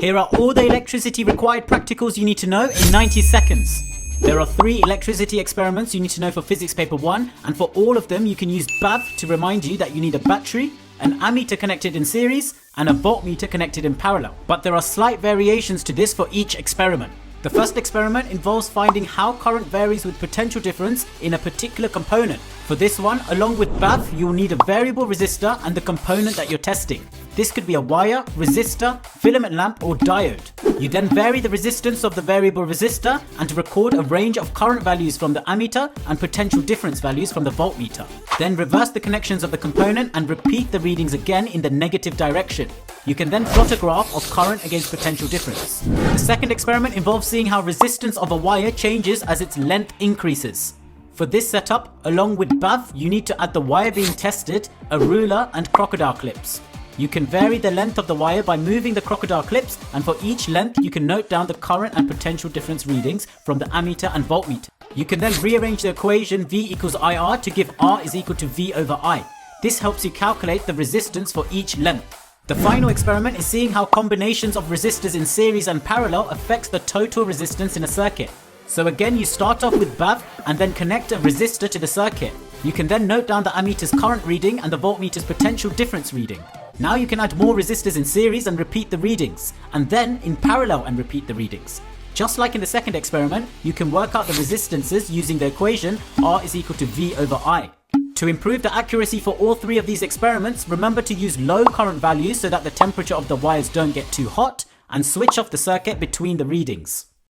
Here are all the electricity required practicals you need to know in 90 seconds. There are 3 electricity experiments you need to know for physics paper 1, and for all of them you can use BAV to remind you that you need a battery, an ammeter connected in series, and a voltmeter connected in parallel. But there are slight variations to this for each experiment. The first experiment involves finding how current varies with potential difference in a particular component. For this one, along with BAV, you will need a variable resistor and the component that you're testing. This could be a wire, resistor, filament lamp or diode. You then vary the resistance of the variable resistor and record a range of current values from the ammeter and potential difference values from the voltmeter. Then reverse the connections of the component and repeat the readings again in the negative direction. You can then plot a graph of current against potential difference. The second experiment involves seeing how resistance of a wire changes as its length increases. For this setup, along with BAV, you need to add the wire being tested, a ruler and crocodile clips. You can vary the length of the wire by moving the crocodile clips, and for each length you can note down the current and potential difference readings from the ammeter and voltmeter. You can then rearrange the equation V equals IR to give R is equal to V over I. This helps you calculate the resistance for each length. The final experiment is seeing how combinations of resistors in series and parallel affects the total resistance in a circuit. So again, you start off with BAV and then connect a resistor to the circuit. You can then note down the ammeter's current reading and the voltmeter's potential difference reading. Now you can add more resistors in series and repeat the readings, and then in parallel and repeat the readings. Just like in the second experiment, you can work out the resistances using the equation R is equal to V over I. To improve the accuracy for all 3 of these experiments, remember to use low current values so that the temperature of the wires don't get too hot, and switch off the circuit between the readings.